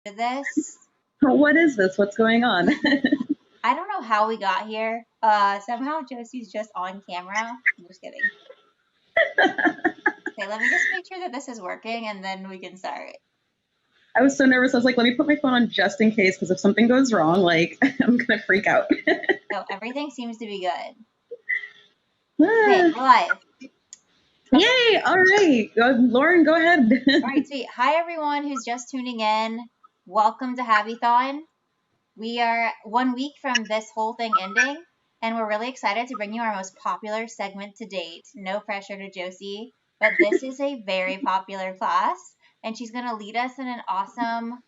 This. What is this? What's going on? I don't know how we got here. Somehow Josie's just on camera. I'm just kidding. Okay, let me just make sure that this is working and then we can start. I was so nervous. I was like, let me put my phone on just in case, because if something goes wrong, like, I'm going to freak out. So everything seems to be good. Okay, we're live. Okay. Yay! All right. Lauren, go ahead. All right, sweet. Hi, everyone who's just tuning in. Welcome to HABITHON. We are 1 week from this whole thing ending, and we're really excited to bring you our most popular segment to date. No pressure to Josie, but this is a very popular class, and she's going to lead us in an awesome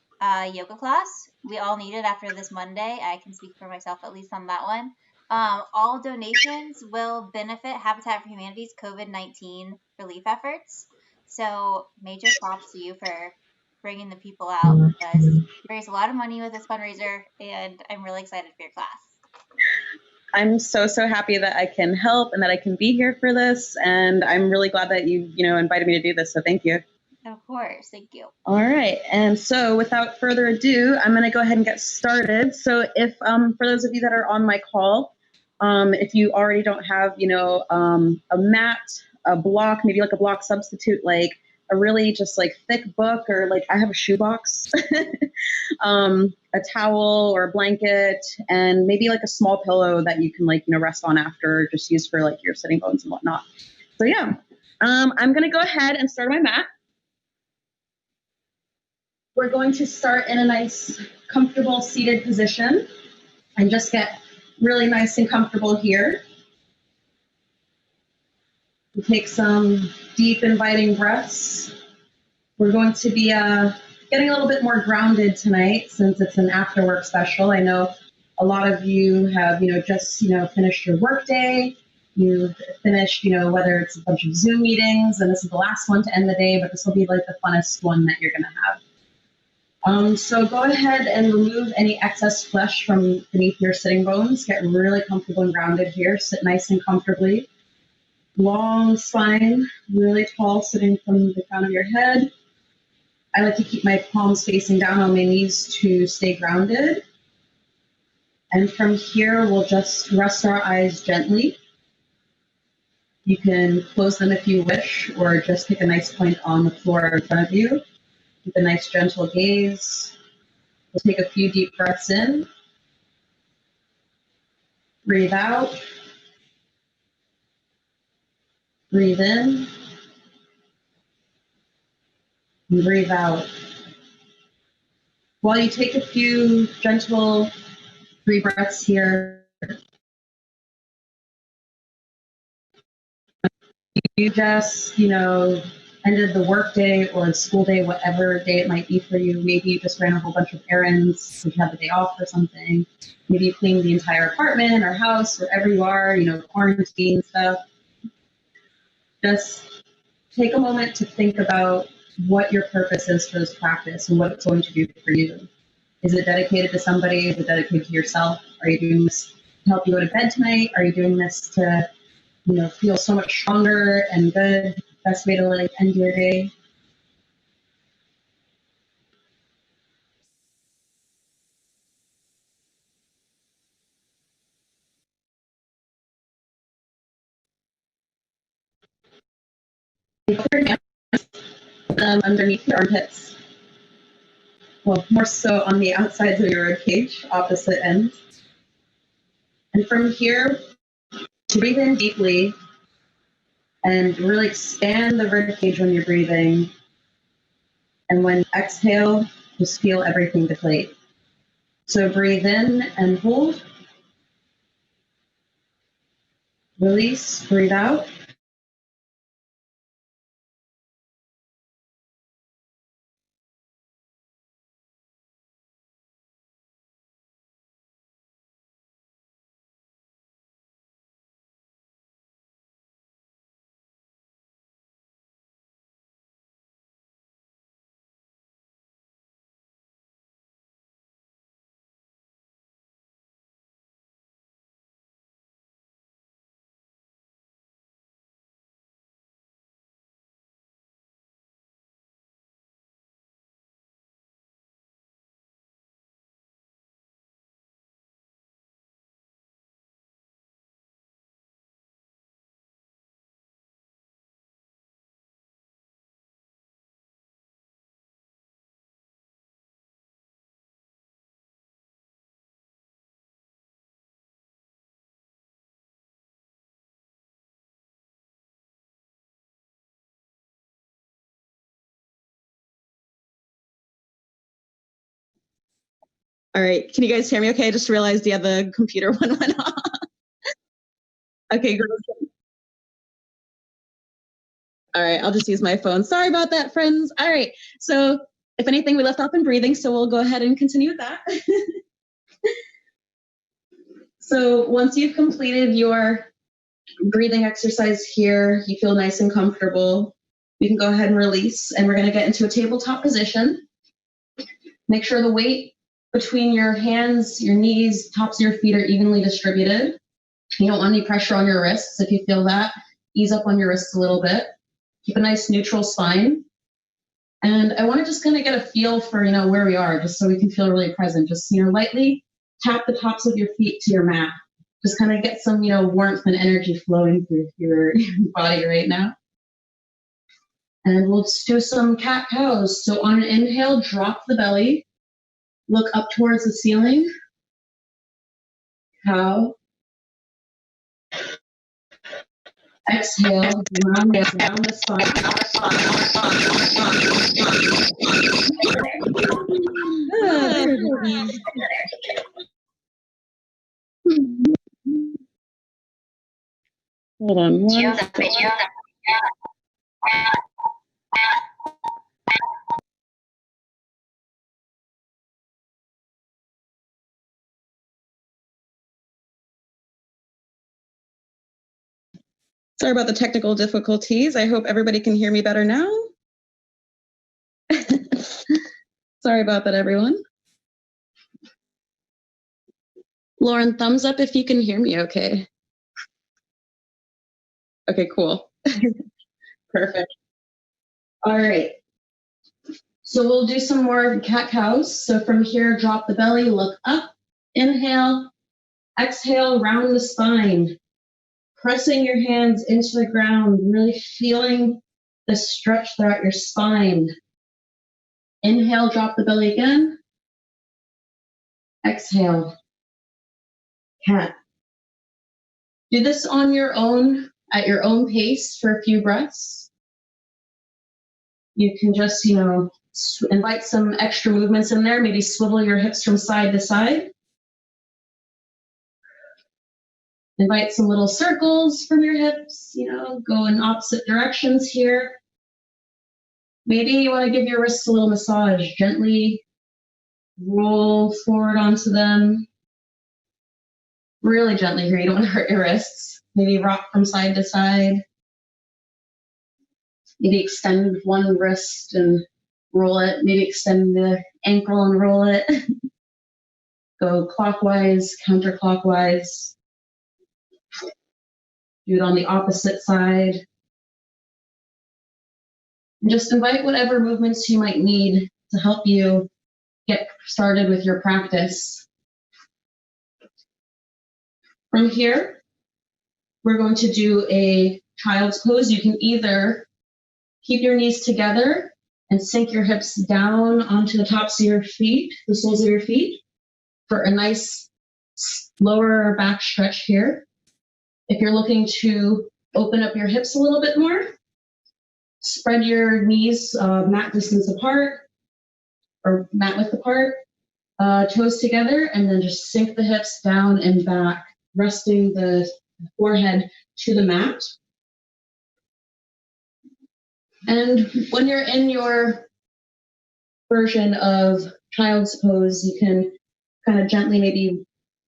yoga class. We all need it after this Monday. I can speak for myself, at least on that one. All donations will benefit Habitat for Humanity's COVID-19 relief efforts. So major props to you for bringing the people out because you raise a lot of money with this fundraiser, and I'm really excited for your class. I'm so happy that I can help and that I can be here for this, and I'm really glad that you invited me to do this. So thank you. Of course, thank you. All right, and so without further ado, I'm going to go ahead and get started. So if for those of you that are on my call, if you already don't have a mat, a block, maybe like a block substitute, like a really just like thick book, or like I have a shoebox, a towel or a blanket, and maybe like a small pillow that you can rest on after, just use for like your sitting bones and whatnot. So yeah, I'm going to go ahead and start my mat. We're going to start in a nice, comfortable seated position and just get really nice and comfortable here. We take some deep, inviting breaths. We're going to be getting a little bit more grounded tonight since it's an after work special. I know a lot of you have, just, finished your work day. You've finished, whether it's a bunch of Zoom meetings, and this is the last one to end the day, but this will be like the funnest one that you're going to have. So go ahead and remove any excess flesh from beneath your sitting bones. Get really comfortable and grounded here. Sit nice and comfortably. Long spine, really tall, sitting from the crown of your head. I like to keep my palms facing down on my knees to stay grounded. And from here, we'll just rest our eyes gently. You can close them if you wish, or just pick a nice point on the floor in front of you. Keep a nice gentle gaze. We'll take a few deep breaths in. Breathe out. Breathe in. And breathe out. While you take a few gentle deep breaths here, you just, ended the work day or the school day, whatever day it might be for you. Maybe you just ran a whole bunch of errands, if you have the day off or something. Maybe you cleaned the entire apartment or house, wherever you are, quarantine stuff. Just take a moment to think about what your purpose is for this practice and what it's going to do for you. Is it dedicated to somebody? Is it dedicated to yourself? Are you doing this to help you go to bed tonight? Are you doing this to, feel so much stronger and good? Best way to end your day. Put your hands underneath your armpits. Well, more so on the outsides of your ribcage, opposite ends. And from here, breathe in deeply and really expand the ribcage when you're breathing. And when exhale, just feel everything deflate. So breathe in and hold. Release, breathe out. All right. Can you guys hear me okay? I just realized, yeah, the computer one went off. Okay, great. All right, I'll just use my phone. Sorry about that, friends. All right. So if anything, we left off in breathing, so we'll go ahead and continue with that. So once you've completed your breathing exercise here, you feel nice and comfortable, you can go ahead and release, and we're going to get into a tabletop position. Make sure the weight between your hands, your knees, tops of your feet are evenly distributed. You don't want any pressure on your wrists. If you feel that, ease up on your wrists a little bit. Keep a nice neutral spine. And I want to just kind of get a feel for, where we are, just so we can feel really present. Just, lightly tap the tops of your feet to your mat. Just kind of get some, warmth and energy flowing through your body right now. And we'll just do some cat-cows. So on an inhale, drop the belly. Look up towards the ceiling. Cow. Exhale, round the spine. Hold on one second. Sorry about the technical difficulties. I hope everybody can hear me better now. Sorry about that, everyone. Lauren, thumbs up if you can hear me okay. Okay, cool. Perfect. All right. So we'll do some more cat-cows. So from here, drop the belly, look up, inhale, exhale, round the spine. Pressing your hands into the ground, really feeling the stretch throughout your spine. Inhale, drop the belly again. Exhale, cat. Do this on your own, at your own pace for a few breaths. You can just, invite some extra movements in there. Maybe swivel your hips from side to side. Invite some little circles from your hips, go in opposite directions here. Maybe you want to give your wrists a little massage. Gently roll forward onto them. Really gently here, you don't want to hurt your wrists. Maybe rock from side to side. Maybe extend one wrist and roll it. Maybe extend the ankle and roll it. Go clockwise, counterclockwise. Do it on the opposite side. And just invite whatever movements you might need to help you get started with your practice. From here, we're going to do a child's pose. You can either keep your knees together and sink your hips down onto the tops of your feet, the soles of your feet, for a nice lower back stretch here. If you're looking to open up your hips a little bit more, spread your knees mat distance apart or mat width apart, toes together, and then just sink the hips down and back, resting the forehead to the mat. And when you're in your version of child's pose, you can kind of gently maybe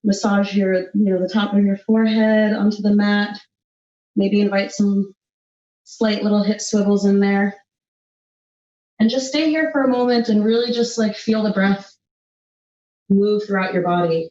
massage the top of your forehead onto the mat. Maybe invite some slight little hip swivels in there. And just stay here for a moment and really just feel the breath move throughout your body.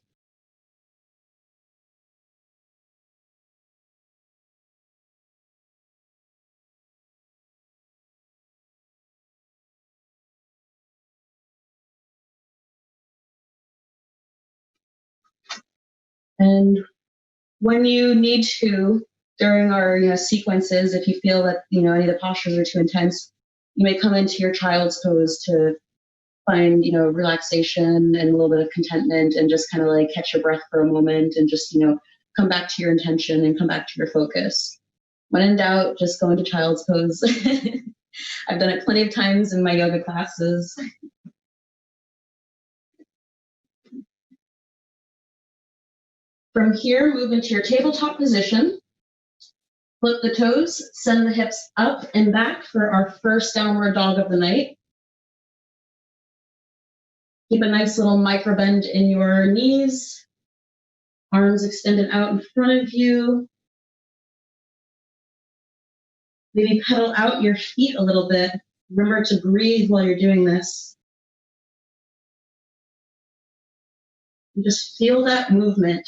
And when you need to, during our sequences, if you feel that any of the postures are too intense, you may come into your child's pose to find relaxation and a little bit of contentment, and just kind of catch your breath for a moment, and just come back to your intention and come back to your focus. When in doubt, just go into child's pose. I've done it plenty of times in my yoga classes. From here, move into your tabletop position. Flip the toes, send the hips up and back for our first downward dog of the night. Keep a nice little micro bend in your knees. Arms extended out in front of you. Maybe pedal out your feet a little bit. Remember to breathe while you're doing this. And just feel that movement.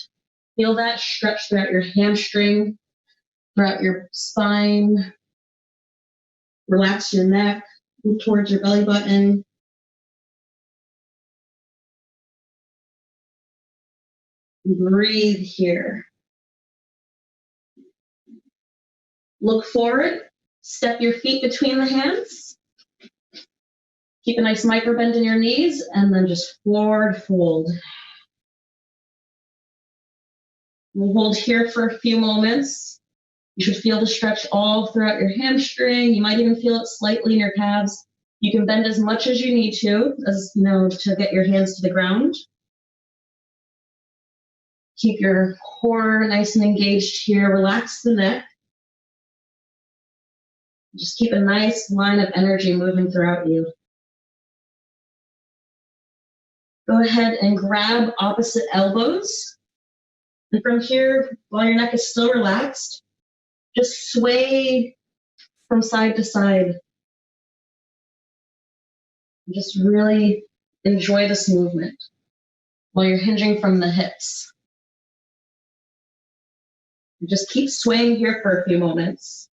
Feel that stretch throughout your hamstring, throughout your spine. Relax your neck, move towards your belly button. Breathe here. Look forward, step your feet between the hands. Keep a nice micro bend in your knees, and then just forward fold. We'll hold here for a few moments. You should feel the stretch all throughout your hamstring. You might even feel it slightly in your calves. You can bend as much as you need to, to get your hands to the ground. Keep your core nice and engaged here. Relax the neck. Just keep a nice line of energy moving throughout you. Go ahead and grab opposite elbows. And from here, while your neck is still relaxed, just sway from side to side. Just really enjoy this movement while you're hinging from the hips. Just keep swaying here for a few moments.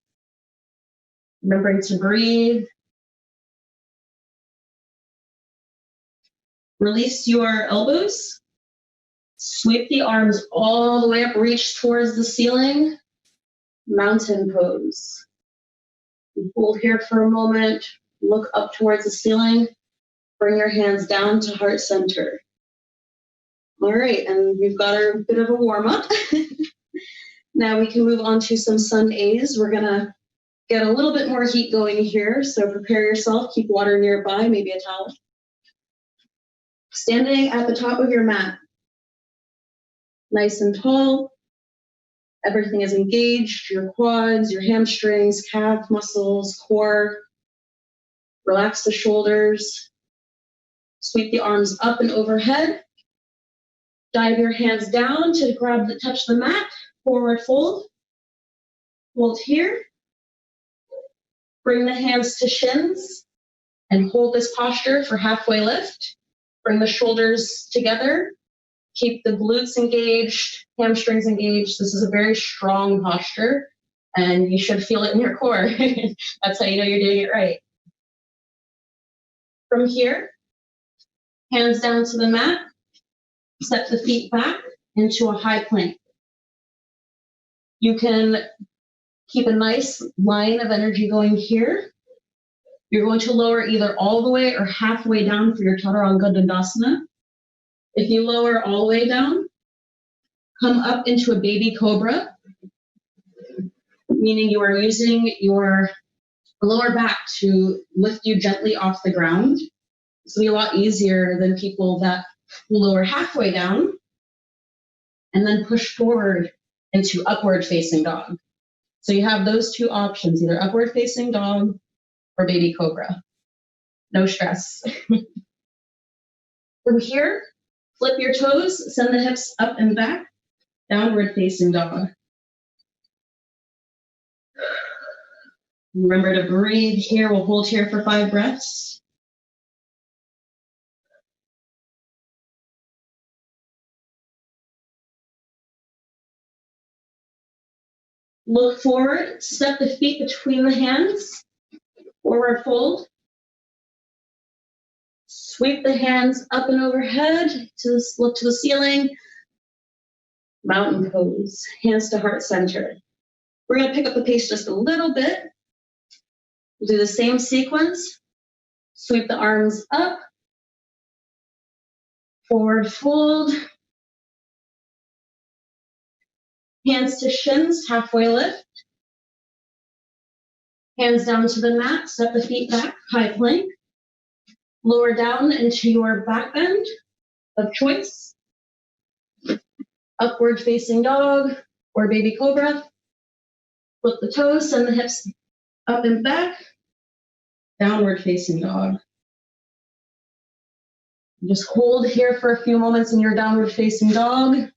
Remembering to breathe. Release your elbows. Sweep the arms all the way up, reach towards the ceiling. Mountain pose. Hold here for a moment. Look up towards the ceiling. Bring your hands down to heart center. All right, and we've got our bit of a warm up. Now we can move on to some sun A's. We're gonna get a little bit more heat going here, so prepare yourself. Keep water nearby, maybe a towel. Standing at the top of your mat, nice and tall. Everything is engaged, your quads, your hamstrings, calf muscles, core. Relax the shoulders. Sweep the arms up and overhead. Dive your hands down to touch the mat. Forward fold. Hold here. Bring the hands to shins and hold this posture for halfway lift. Bring the shoulders together. Keep the glutes engaged, hamstrings engaged. This is a very strong posture, and you should feel it in your core. That's how you know you're doing it right. From here, hands down to the mat. Step the feet back into a high plank. You can keep a nice line of energy going here. You're going to lower either all the way or halfway down for your Chaturanga Dandasana. If you lower all the way down, come up into a baby cobra, meaning you are using your lower back to lift you gently off the ground. This will be a lot easier than people that will lower halfway down and then push forward into upward facing dog. So you have those two options, either upward facing dog or baby cobra. No stress. From here, flip your toes, send the hips up and back, downward facing dog. Remember to breathe here. We'll hold here for 5 breaths. Look forward, step the feet between the hands, forward fold. Sweep the hands up and overhead, look to the ceiling. Mountain pose, hands to heart center. We're gonna pick up the pace just a little bit. We'll do the same sequence. Sweep the arms up, forward fold. Hands to shins, halfway lift. Hands down to the mat, step the feet back, high plank. Lower down into your back bend of choice. Upward facing dog or baby cobra. Flip the toes, send the hips up and back. Downward facing dog. Just hold here for a few moments in your downward facing dog.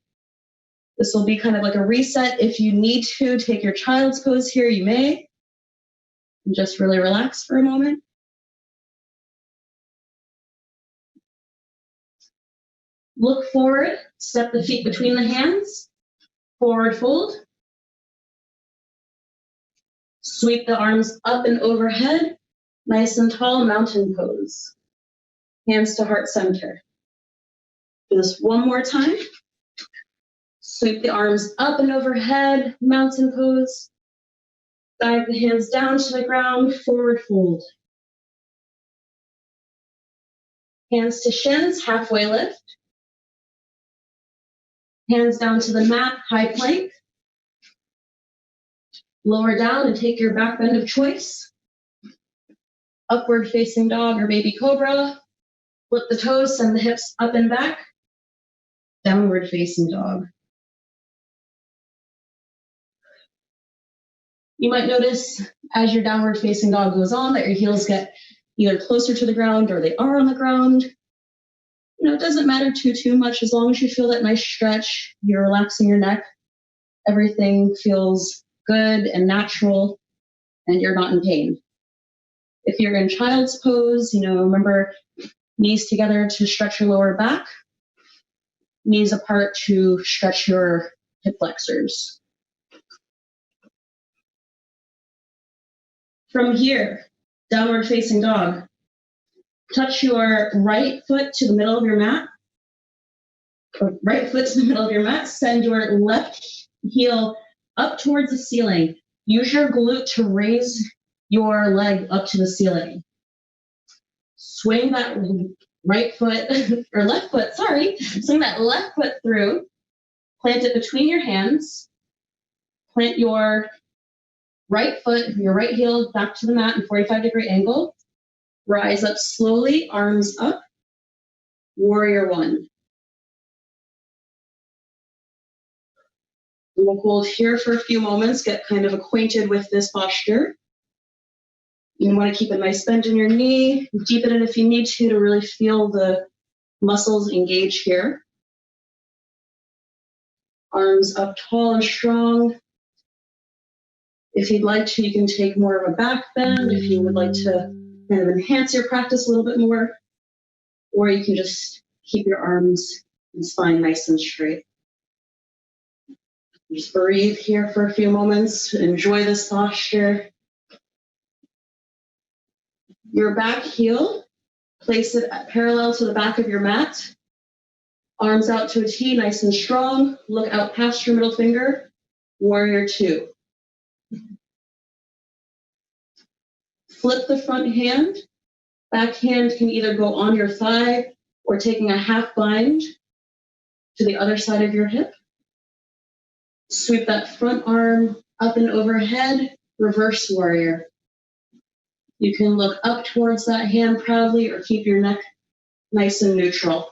This will be kind of like a reset. If you need to take your child's pose here, you may. And just really relax for a moment. Look forward, step the feet between the hands, forward fold. Sweep the arms up and overhead, nice and tall, mountain pose. Hands to heart center. Do this one more time. Sweep the arms up and overhead, mountain pose. Dive the hands down to the ground, forward fold. Hands to shins, halfway lift. Hands down to the mat, high plank. Lower down and take your back bend of choice. Upward facing dog or baby cobra. Flip the toes, send the hips up and back. Downward facing dog. You might notice as your downward facing dog goes on that your heels get either closer to the ground or they are on the ground. It doesn't matter too much as long as you feel that nice stretch, you're relaxing your neck, everything feels good and natural, and you're not in pain. If you're in child's pose, remember knees together to stretch your lower back, knees apart to stretch your hip flexors. From here, downward facing dog. Touch your right foot to the middle of your mat. Right foot to the middle of your mat. Send your left heel up towards the ceiling. Use your glute to raise your leg up to the ceiling. Swing that right foot, or left foot, sorry. Swing that left foot through. Plant it between your hands. Plant your right foot, your right heel back to the mat in 45-degree angle. Rise up slowly, arms up. Warrior one. We'll hold here for a few moments, get kind of acquainted with this posture. You want to keep a nice bend in your knee, deepen it if you need to really feel the muscles engage here. Arms up tall and strong. If you'd like to, you can take more of a back bend if you would like to kind of enhance your practice a little bit more, or you can just keep your arms and spine nice and straight. Just breathe here for a few moments. Enjoy this posture. Your back heel, place it parallel to the back of your mat. Arms out to a T, nice and strong. Look out past your middle finger. Warrior two. Flip the front hand. Back hand can either go on your thigh or taking a half bind to the other side of your hip. Sweep that front arm up and overhead, reverse warrior. You can look up towards that hand proudly or keep your neck nice and neutral.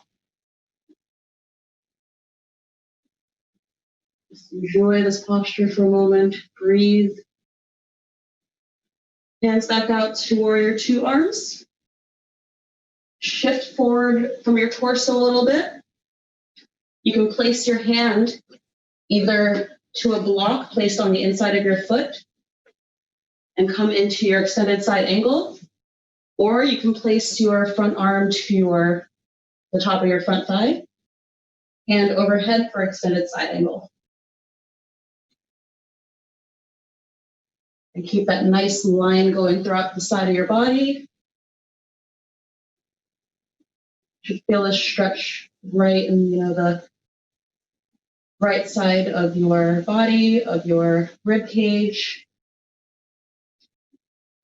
Just enjoy this posture for a moment. Breathe. Hands back out to warrior two arms. Shift forward from your torso a little bit. You can place your hand either to a block placed on the inside of your foot and come into your extended side angle, or you can place your front arm to the top of your front thigh, hand overhead for extended side angle. And keep that nice line going throughout the side of your body. You feel this stretch right in the right side of your body, of your rib cage.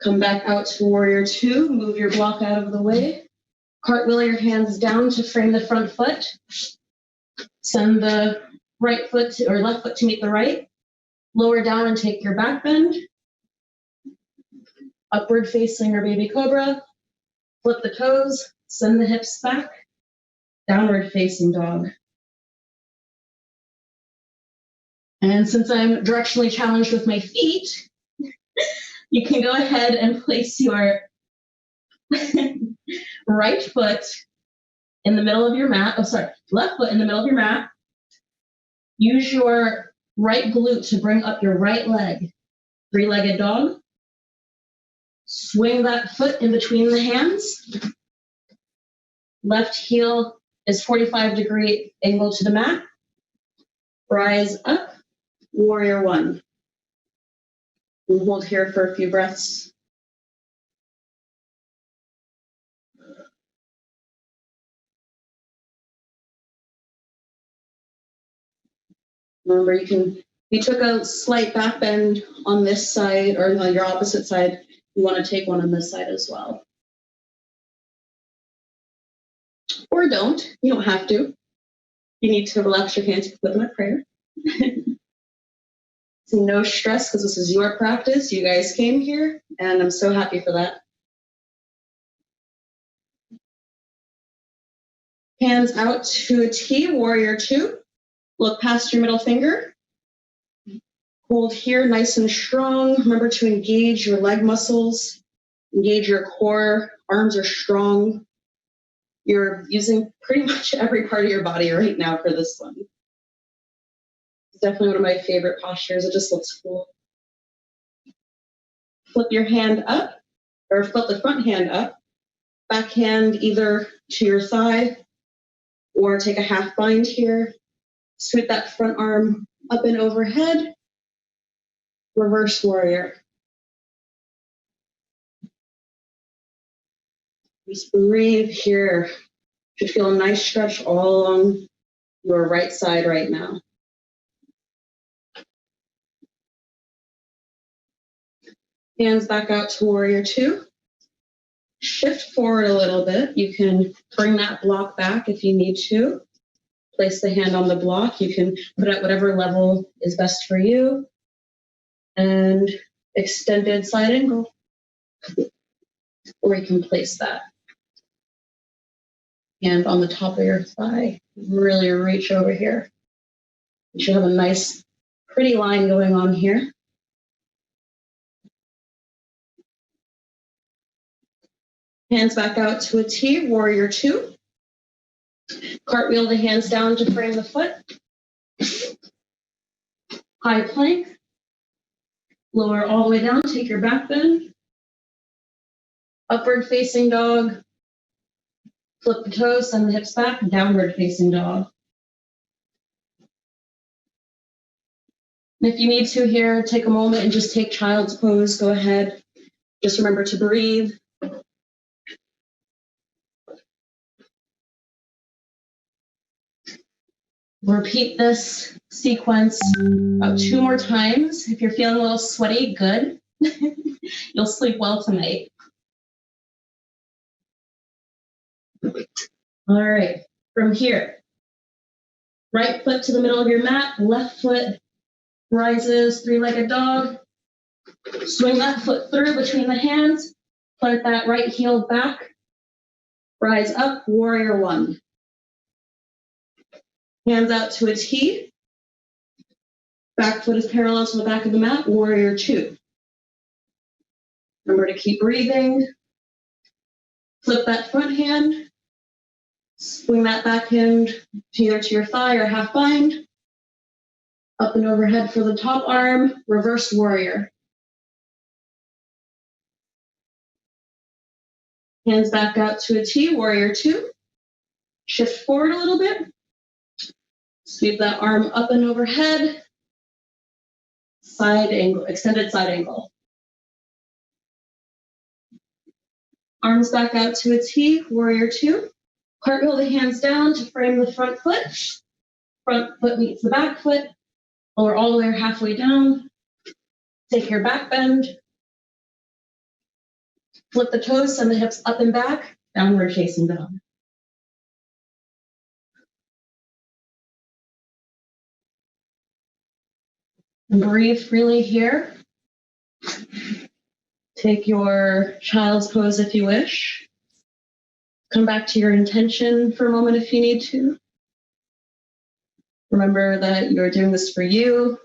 Come back out to warrior two. Move your block out of the way. Cartwheel your hands down to frame the front foot. Send the right foot or left foot to meet the right. Lower down and take your back bend. Upward facing or baby cobra. Flip the toes. Send the hips back. Downward facing dog. And since I'm directionally challenged with my feet, you can go ahead and place your right foot in the middle of your mat. Oh, sorry, left foot in the middle of your mat. Use your right glute to bring up your right leg. Three-legged dog. Swing that foot in between the hands. Left heel is 45-degree angle to the mat. Rise up, warrior one. We'll hold here for a few breaths. Remember, if you took a slight back bend on this side or on your opposite side, you want to take one on this side as well. Or don't, you don't have to. You need to relax your hands, put them at prayer. So no stress, because this is your practice. You guys came here, and I'm so happy for that. Hands out to a T, warrior two. Look past your middle finger. Hold here nice and strong. Remember to engage your leg muscles, engage your core. Arms are strong. You're using pretty much every part of your body right now for this one. It's definitely one of my favorite postures. It just looks cool. Flip your hand up, or flip the front hand up. Back hand either to your thigh, or take a half bind here. Sweep that front arm up and overhead. Reverse warrior. Just breathe here. You should feel a nice stretch all along your right side right now. Hands back out to warrior two. Shift forward a little bit. You can bring that block back if you need to. Place the hand on the block. You can put it at whatever level is best for you. And extended side angle. Or you can place that hand on the top of your thigh. Really reach over here. You should have a nice, pretty line going on here. Hands back out to a T, warrior two. Cartwheel the hands down to frame the foot. High plank. Lower all the way down, take your back bend. Upward facing dog. Flip the toes, send the hips back, downward facing dog. And if you need to here, take a moment and just take child's pose, go ahead. Just remember to breathe. Repeat this sequence about 2 more times. If you're feeling a little sweaty, good. You'll sleep well tonight. All right, from here, right foot to the middle of your mat, left foot rises, three-legged dog. Swing that foot through between the hands, plant that right heel back, rise up, warrior one. Hands out to a T. Back foot is parallel to the back of the mat, warrior two. Remember to keep breathing. Flip that front hand. Swing that back hand either to your thigh or half bind. Up and overhead for the top arm, reverse warrior. Hands back out to a T, warrior two. Shift forward a little bit. Sweep that arm up and overhead. Side angle, extended side angle. Arms back out to a T, warrior two. Cartwheel the hands down to frame the front foot. Front foot meets the back foot. Lower all the way or halfway down. Take your back bend. Flip the toes, send the hips up and back. Downward facing dog. Breathe freely here. Take your child's pose if you wish. Come back to your intention for a moment if you need to. Remember that you're doing this for you,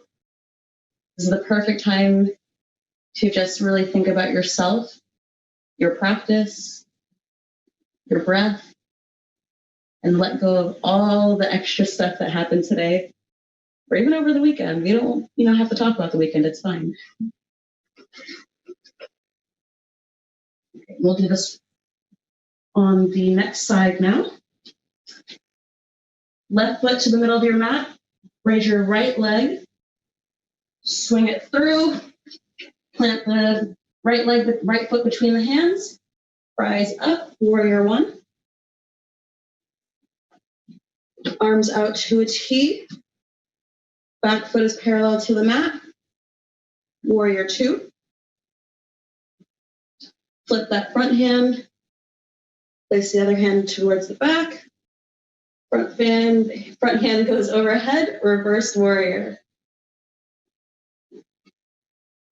This is the perfect time to just really think about yourself, your practice, your breath, and let go of all the extra stuff that happened today, or even over the weekend. We don't, have to talk about the weekend. It's fine. We'll do this on the next side now. Left foot to the middle of your mat. Raise your right leg. Swing it through. Plant the right leg, the right foot between the hands. Rise up, warrior one. Arms out to a T. Back foot is parallel to the mat. Warrior two. Flip that front hand. Place the other hand towards the back. Front hand goes overhead. Reversed warrior.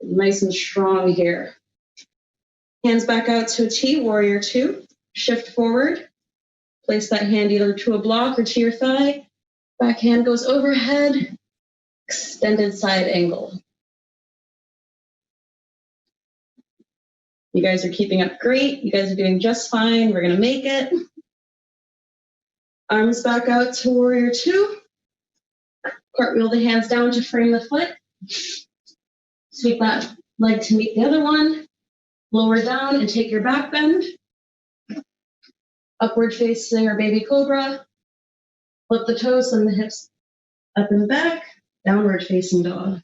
Nice and strong here. Hands back out to a T, warrior two. Shift forward. Place that hand either to a block or to your thigh. Back hand goes overhead. Extended side angle. You guys are keeping up great. You guys are doing just fine. We're going to make it. Arms back out to warrior two. Cartwheel the hands down to frame the foot. Sweep that leg to meet the other one. Lower down and take your back bend. Upward facing or baby cobra. Flip the toes and the hips up and back. Downward facing dog.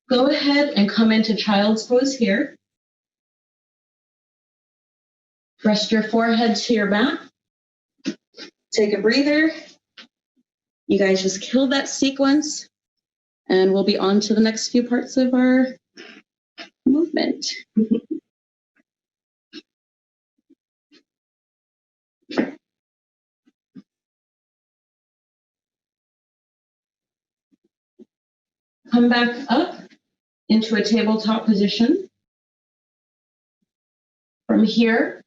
Go ahead and come into child's pose here. Rest your forehead to your mat. Take a breather. You guys just killed that sequence, and we'll be on to the next few parts of our movement. Come back up into a tabletop position. From here,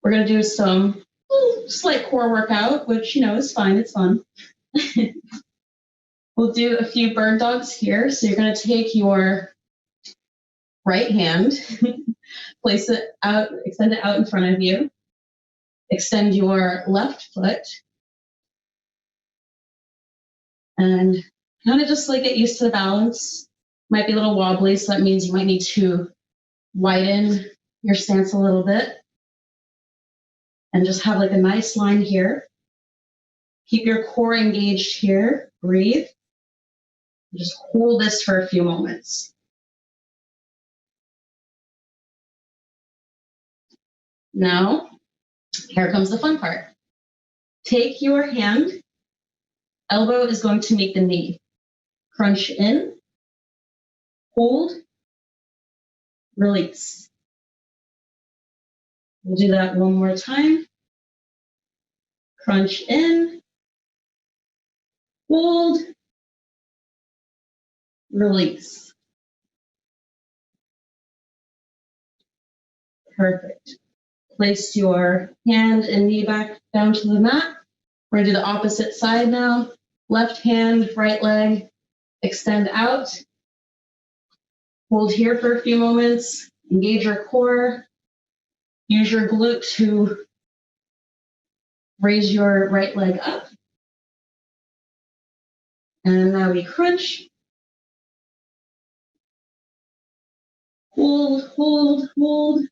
we're going to do some slight core workout, which, is fine. It's fun. We'll do a few bird dogs here. So you're going to take your right hand, place it out, extend it out in front of you. Extend your left foot. And kind of just get used to the balance. Might be a little wobbly, so that means you might need to widen your stance a little bit. And just have a nice line here. Keep your core engaged here. Breathe. Just hold this for a few moments. Now, here comes the fun part. Take your hand. Elbow is going to meet the knee. Crunch in. Hold. Release. We'll do that one more time. Crunch in. Hold. Release. Perfect. Place your hand and knee back down to the mat. We're going to do the opposite side now. Left hand, right leg, extend out. Hold here for a few moments. Engage your core. Use your glute to raise your right leg up. And now we crunch. Hold, hold, hold.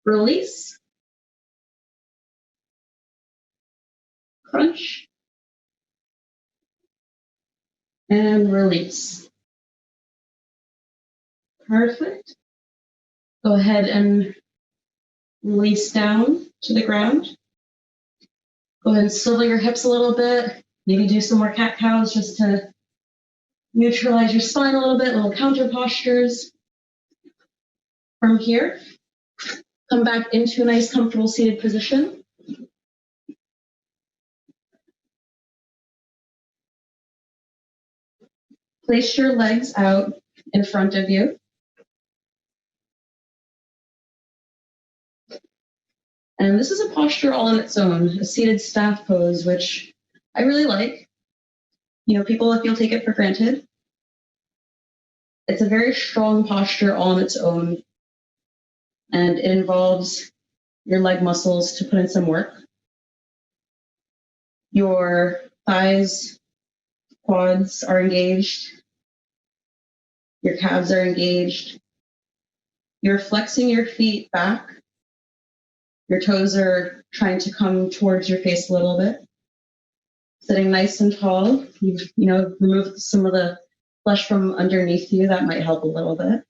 Release. Crunch. And release. Perfect. Go ahead and release down to the ground. Go ahead and swivel your hips a little bit. Maybe do some more cat-cows just to neutralize your spine a little bit, little counter postures. From here, come back into a nice comfortable seated position. Place your legs out in front of you. And this is a posture all on its own, a seated staff pose, which I really like. You know, people feel take it for granted. It's a very strong posture all on its own, and it involves your leg muscles to put in some work. Your thighs, quads are engaged. Your calves are engaged. You're flexing your feet back. Your toes are trying to come towards your face a little bit. Sitting nice and tall. You've, removed some of the flesh from underneath you. That might help a little bit.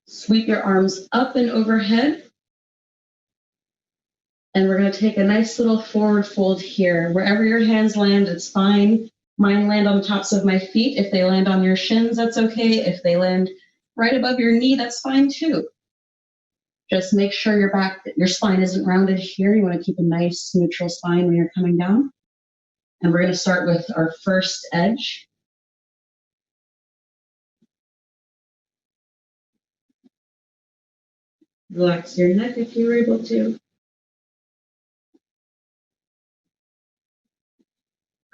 Sweep your arms up and overhead. And we're going to take a nice little forward fold here. Wherever your hands land, it's fine. Mine land on the tops of my feet. If they land on your shins, that's okay. If they land right above your knee, that's fine too. Just make sure your spine isn't rounded here. You want to keep a nice neutral spine when you're coming down. And we're going to start with our first edge. Relax your neck if you're able to.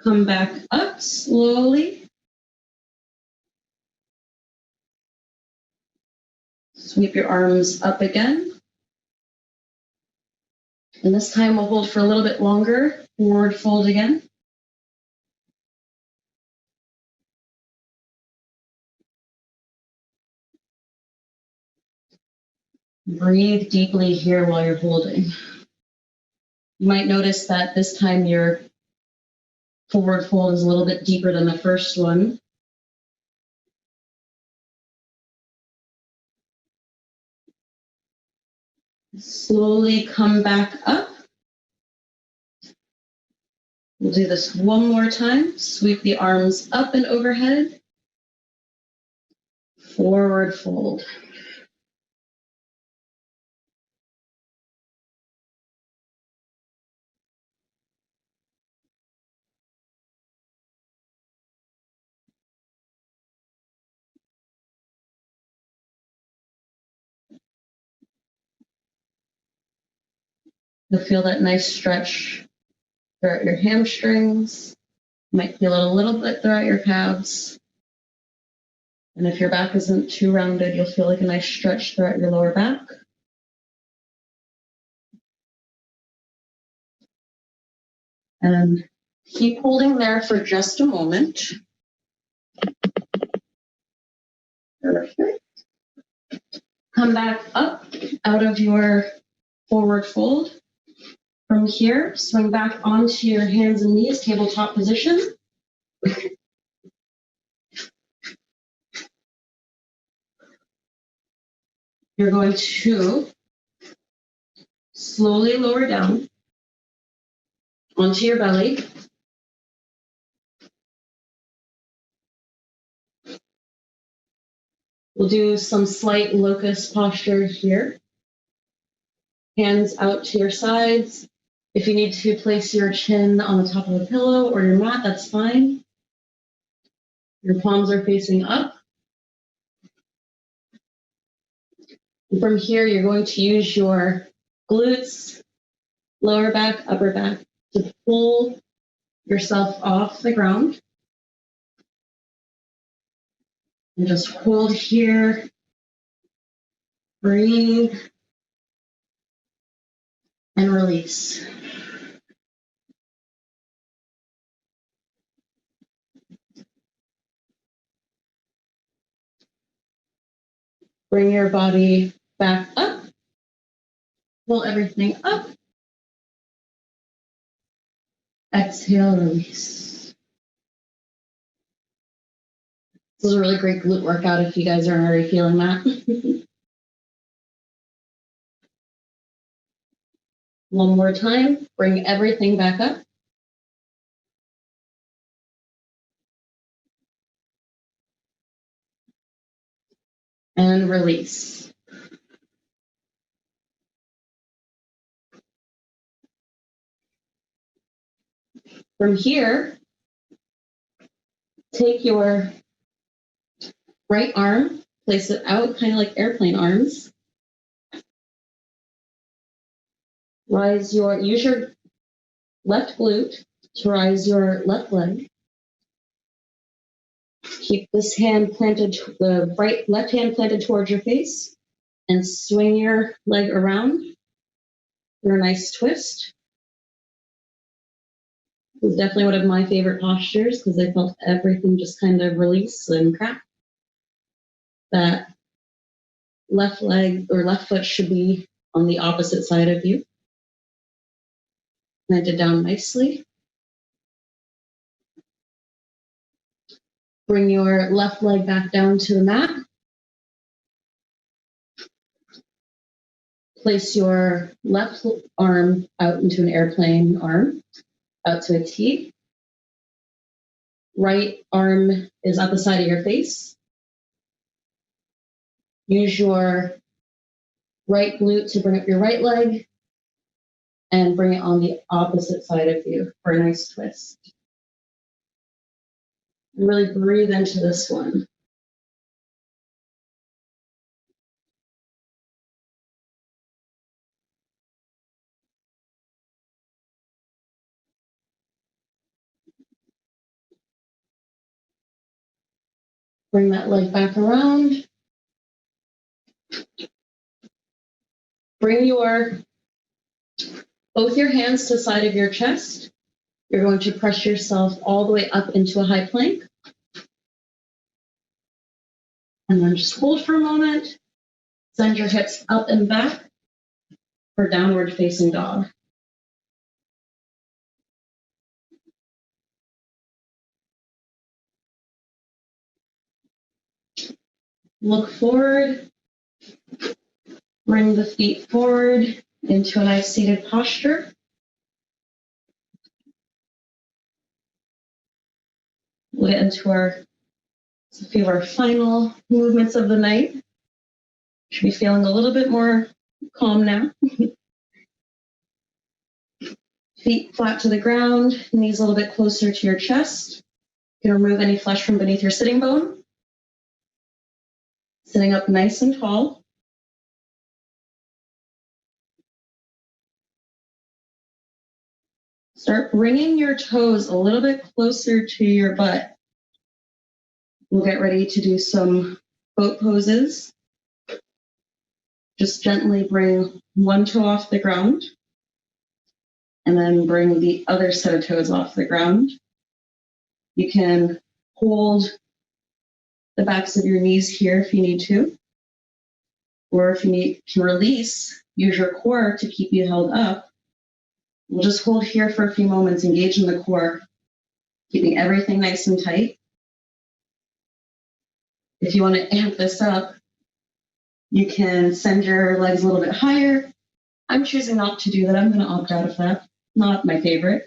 Come back up slowly. Sweep your arms up again. And this time we'll hold for a little bit longer. Forward fold again. Breathe deeply here while you're holding. You might notice that this time your forward fold is a little bit deeper than the first one. Slowly come back up. We'll do this one more time. Sweep the arms up and overhead. Forward fold. You'll feel that nice stretch throughout your hamstrings. You might feel it a little bit throughout your calves. And if your back isn't too rounded, you'll feel like a nice stretch throughout your lower back. And keep holding there for just a moment. Perfect. Come back up out of your forward fold. From here, swing back onto your hands and knees, tabletop position. You're going to slowly lower down onto your belly. We'll do some slight locust posture here. Hands out to your sides. If you need to place your chin on the top of a pillow or your mat, that's fine. Your palms are facing up. And from here, you're going to use your glutes, lower back, upper back to pull yourself off the ground. And just hold here. Breathe. And release. Bring your body back up. Pull everything up. Exhale, release. This is a really great glute workout if you guys aren't already feeling that. One more time. Bring everything back up. And release. From here, take your Right arm, place it out, kind of like airplane arms. Use your left glute to rise your left leg. Keep this hand planted, the left hand planted towards your face, and swing your leg around for a nice twist. It was definitely one of my favorite postures because I felt everything just kind of release and crack. That left leg or left foot should be on the opposite side of you. Planted down nicely. Bring your left leg back down to the mat. Place your left arm out into an airplane arm, out to a T. Right arm is at the side of your face. Use your right glute to bring up your right leg and bring it on the opposite side of you for a nice twist. Really breathe into this one. Bring that leg back around. Bring both your hands to the side of your chest. You're going to press yourself all the way up into a high plank. And then just hold for a moment. Send your hips up and back for downward facing dog. Look forward. Bring the feet forward into a nice seated posture. We'll get into a few of our final movements of the night. Should be feeling a little bit more calm now. Feet flat to the ground, knees a little bit closer to your chest. You can remove any flesh from beneath your sitting bone. Sitting up nice and tall. Start bringing your toes a little bit closer to your butt. We'll get ready to do some boat poses. Just gently bring one toe off the ground and then bring the other set of toes off the ground. You can hold the backs of your knees here if you need to, or if you need to release, use your core to keep you held up. We'll just hold here for a few moments, engage in the core, keeping everything nice and tight. If you want to amp this up, you can send your legs a little bit higher. I'm choosing not to do that. I'm going to opt out of that. Not my favorite.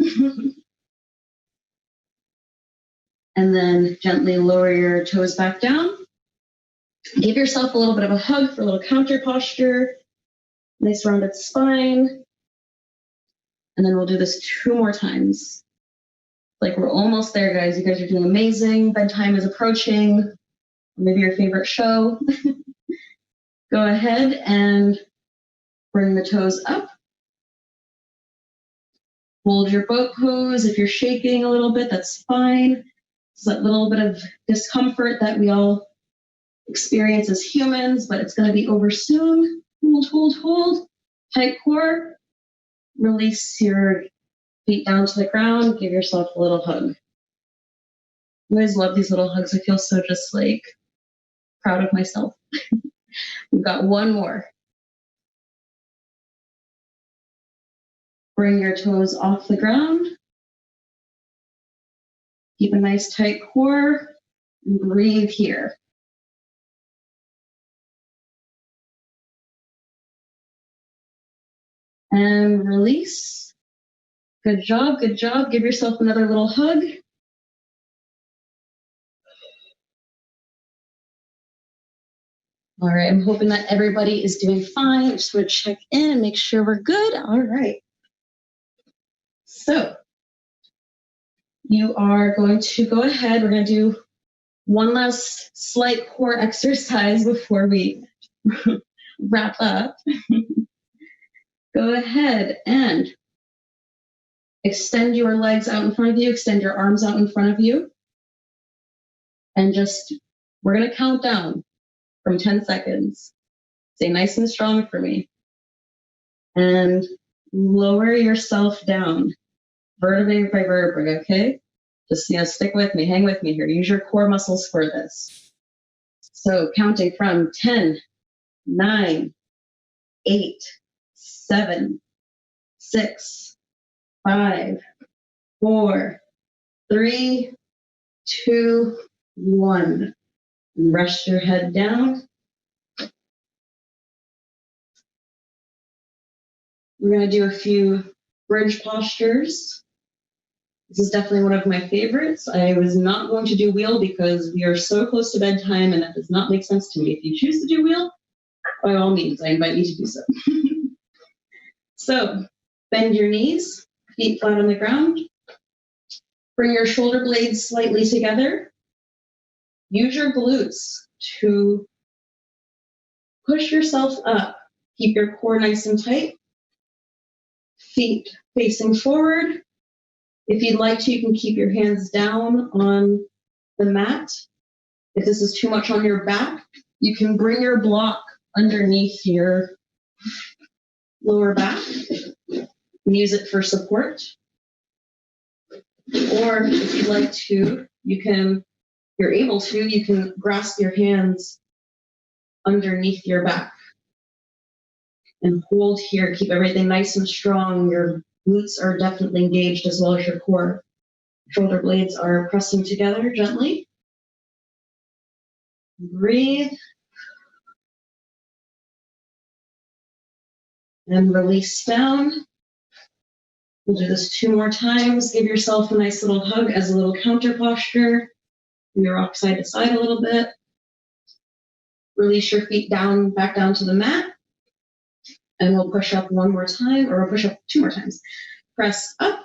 And then gently lower your toes back down. Give yourself a little bit of a hug for a little counter posture. Nice rounded spine. And then we'll do this 2 more times. Like we're almost there, guys. You guys are doing amazing. Bedtime is approaching. Maybe your favorite show. Go ahead and bring the toes up. Hold your boat pose. If you're shaking a little bit, that's fine. It's that little bit of discomfort that we all experience as humans, but it's going to be over soon. Hold, hold, hold. Tight core. Release your feet down to the ground. Give yourself a little hug. I always love these little hugs. I feel so just like proud of myself. We've got one more. Bring your toes off the ground. Keep a nice tight core and breathe here. And release. Good job, good job. Give yourself another little hug. All right, I'm hoping that everybody is doing fine. I just want to check in and make sure we're good. All right. So you are going to go ahead. We're going to do One last slight core exercise before we wrap up. Go ahead and extend your legs out in front of you, extend your arms out in front of you, and we're going to count down from 10 seconds. Stay nice and strong for me. And lower yourself down, vertebrae by vertebrae, okay? Just, stick with me, hang with me here. Use your core muscles for this. So counting from 10, 9, 8, 7, 6, 5, 4, 3, 2, 1. Rest your head down. We're going to do a few bridge postures. This is definitely one of my favorites. I was not going to do wheel because we are so close to bedtime and that does not make sense to me. If you choose to do wheel, by all means, I invite you to do so. So, bend your knees, feet flat on the ground. Bring your shoulder blades slightly together. Use your glutes to push yourself up. Keep your core nice and tight. Feet facing forward. If you'd like to, you can keep your hands down on the mat. If this is too much on your back, you can bring your block underneath your lower back and use it for support. Or if you'd like to, you can grasp your hands underneath your back and hold here. Keep everything nice and strong. Your glutes are definitely engaged as well as your core. Shoulder blades are pressing together gently. Breathe. And release down. We'll do this 2 more times. Give yourself a nice little hug as a little counter posture. You rock side to side a little bit. Release your feet back down to the mat. And we'll push up 1 more time, or we'll push up 2 more times. Press up.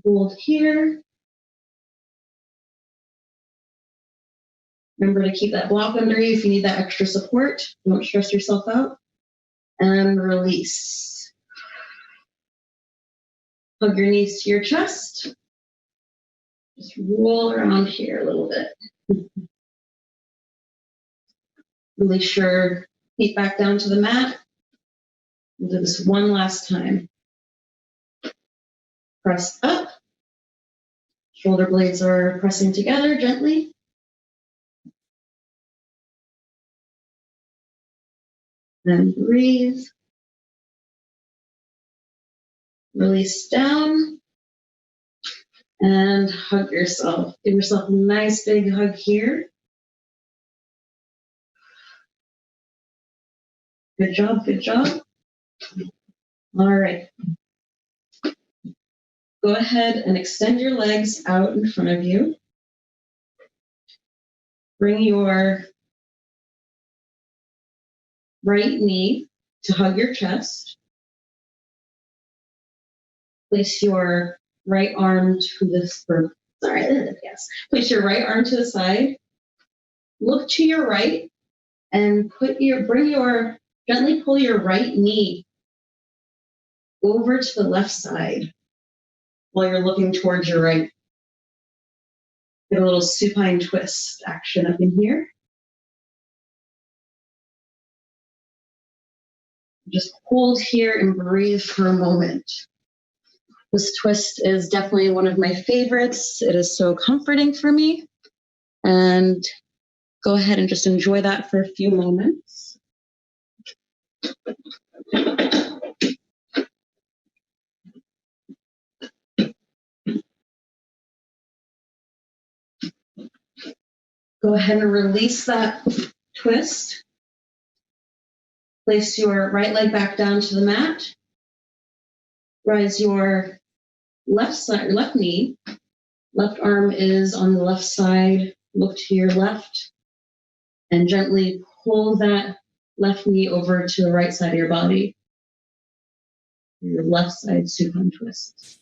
Hold here. Remember to keep that block under you if you need that extra support. Don't stress yourself out. And release. Hug your knees to your chest. Just roll around here a little bit. Release your feet back down to the mat. We'll do this 1 last time. Press up. Shoulder blades are pressing together gently. Then breathe. Release down. And hug yourself. Give yourself a nice big hug here. Good job, good job. All right. Go ahead and extend your legs out in front of you. Bring your right knee to hug your chest. Place your right arm to Place your right arm to the side. Look to your right and gently pull your right knee over to the left side while you're looking towards your right. Get a little supine twist action up in here. Just hold here and breathe for a moment. This twist is definitely one of my favorites. It is so comforting for me. And go ahead and just enjoy that for a few moments. Go ahead and release that twist. Place your right leg back down to the mat. Rise your left knee. Left arm is on the left side. Look to your left. And gently pull that left knee over to the right side of your body. Your left side supine twist.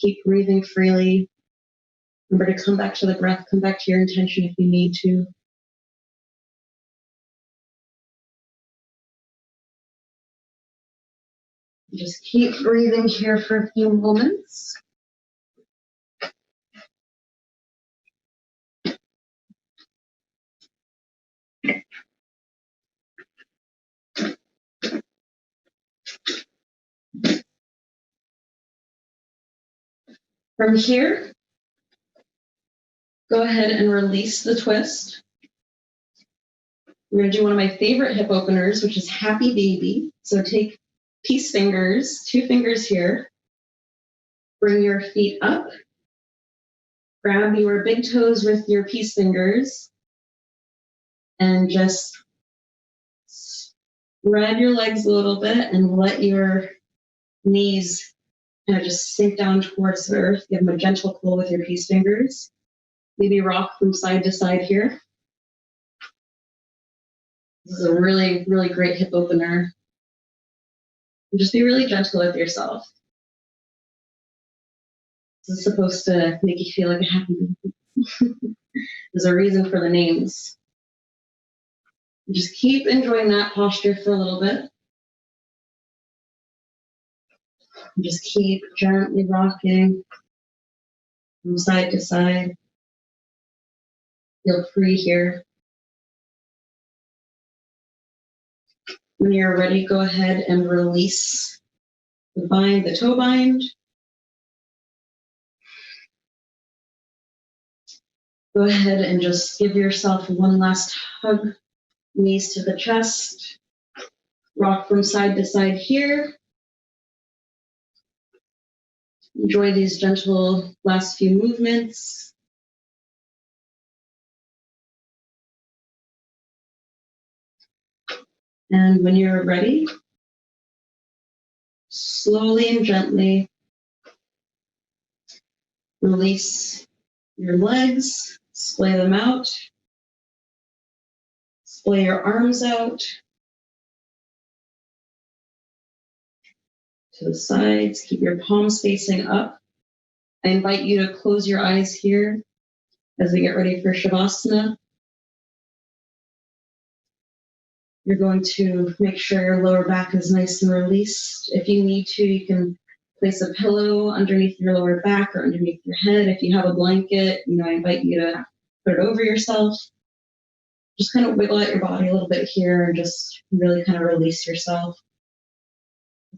keep breathing freely. Remember to come back to the breath, come back to your intention if you need to. Just keep breathing here for a few moments. From here, go ahead and release the twist. We're going to do one of my favorite hip openers, which is Happy Baby. So take peace fingers, 2 fingers here. Bring your feet up. Grab your big toes with your peace fingers. And just spread your legs a little bit and let your knees kind of just sink down towards the earth. Give them a gentle pull with your peace fingers. Maybe rock from side to side here. This is a really, really great hip opener. And just be really gentle with yourself. This is supposed to make you feel like a happy baby. There's a reason for the names. Just keep enjoying that posture for a little bit. Just keep gently rocking from side to side. Feel free here. When you're ready, go ahead and release the bind, the toe bind. Go ahead and just give yourself one last hug. Knees to the chest. Rock from side to side here. Enjoy these gentle last few movements. And when you're ready, slowly and gently release your legs, splay them out, splay your arms out to the sides, keep your palms facing up. I invite you to close your eyes here as we get ready for Shavasana. You're going to make sure your lower back is nice and released. If you need to, you can place a pillow underneath your lower back or underneath your head. If you have a blanket, I invite you to put it over yourself. Just kind of wiggle out your body a little bit here and just really kind of release yourself.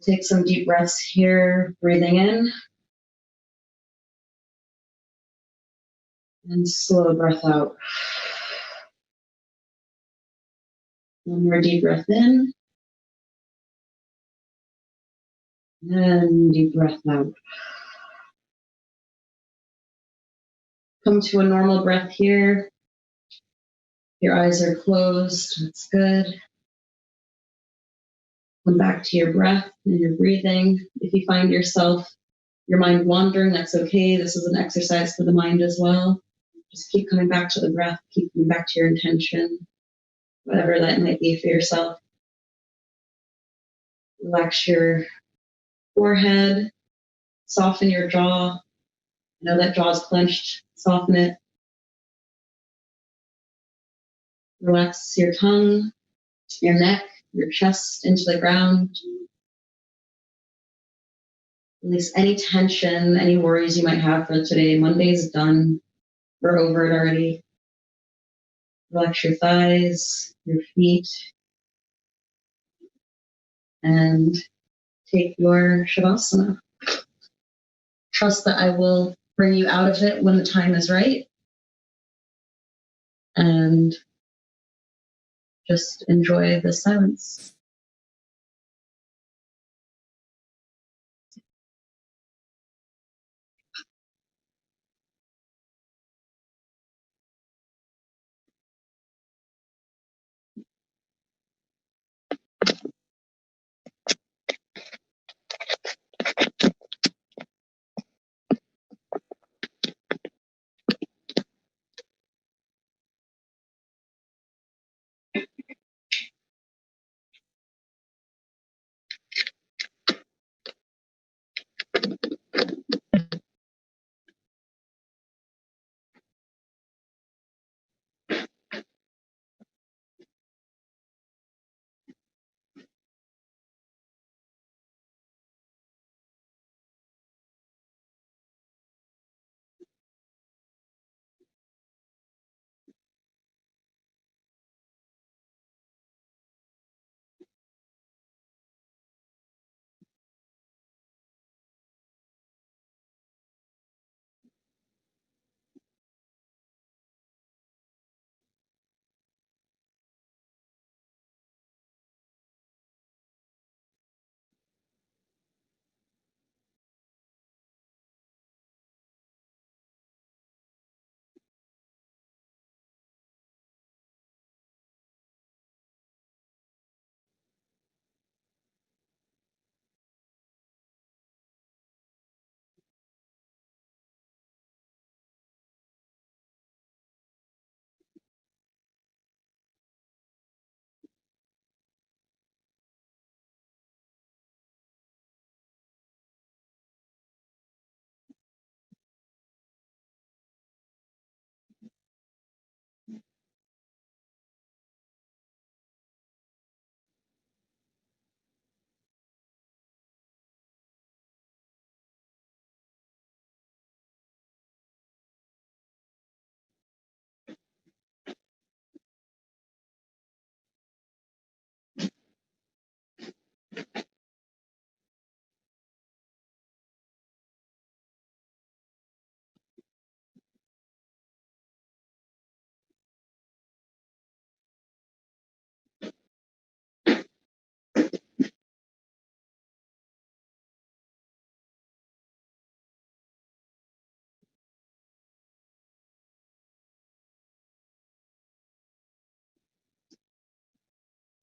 Take some deep breaths here, breathing in. And slow breath out. One more deep breath in. And deep breath out. Come to a normal breath here. Your eyes are closed. That's good. Come back to your breath and your breathing. If you find your mind wandering, that's okay. This is an exercise for the mind as well. Just keep coming back to the breath. Keep coming back to your intention, whatever that might be for yourself. Relax your forehead. Soften your jaw. I know that jaw's clenched. Soften it. Relax your tongue, your neck, your chest into the ground. Release any tension, any worries you might have for today. Monday's done. We're over it already. Relax your thighs, your feet, and take your Shavasana. Trust that I will bring you out of it when the time is right. And just enjoy the silence.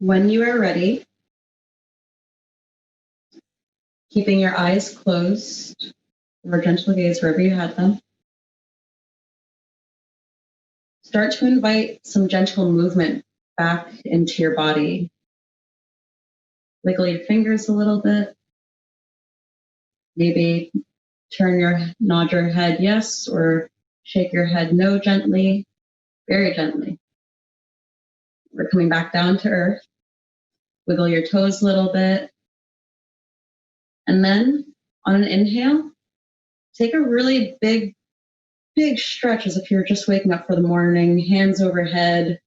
When you are ready, keeping your eyes closed or gentle gaze wherever you had them, start to invite some gentle movement back into your body. Wiggle your fingers a little bit. Maybe nod your head yes, or shake your head no gently, very gently. We're coming back down to earth. Wiggle your toes a little bit. And then on an inhale, take a really big stretch as if you're just waking up for the morning, hands overhead.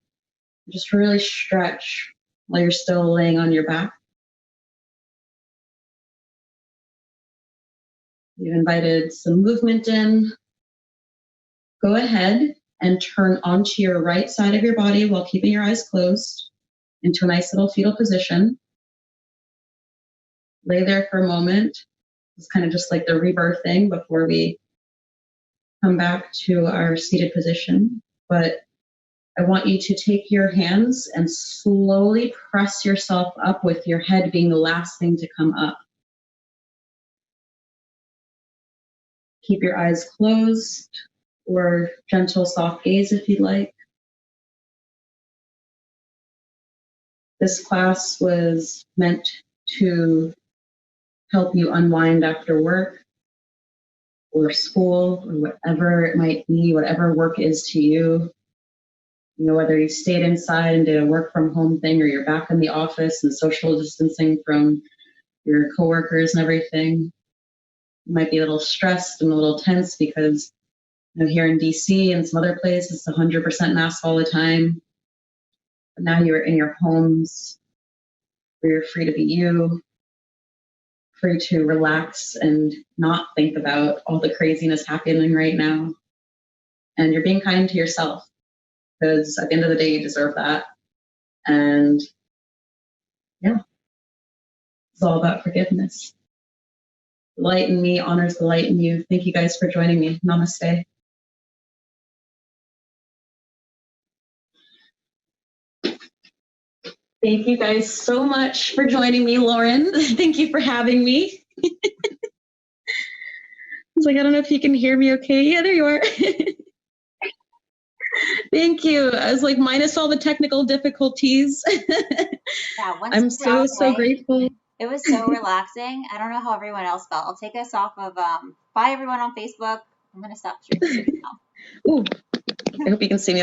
Just really stretch while you're still laying on your back. You've invited some movement in. Go ahead and turn onto your right side of your body while keeping your eyes closed into a nice little fetal position. Lay there for a moment. It's kind of just like the rebirthing before we come back to our seated position. But I want you to take your hands and slowly press yourself up with your head being the last thing to come up. Keep your eyes closed or gentle, soft gaze if you'd like. This class was meant to help you unwind after work or school or whatever it might be, whatever work is to you. You know, whether you stayed inside and did a work from home thing or you're back in the office and social distancing from your coworkers and everything. You might be a little stressed and a little tense because here in DC and some other places, it's 100% mask all the time. But now you're in your homes where you're free to be you, free to relax and not think about all the craziness happening right now. And you're being kind to yourself because at the end of the day, you deserve that. And yeah, it's all about forgiveness. The light in me honors the light in you. Thank you guys for joining me. Namaste. Thank you guys so much for joining me, Lauren. Thank you for having me. I was like, I don't know if you can hear me okay. Yeah, there you are. Thank you. I was like, minus all the technical difficulties. Yeah, I'm so grateful. It was so relaxing. I don't know how everyone else felt. I'll take us off of, bye everyone on Facebook. I'm going to stop streaming now. Ooh, I hope you can see me.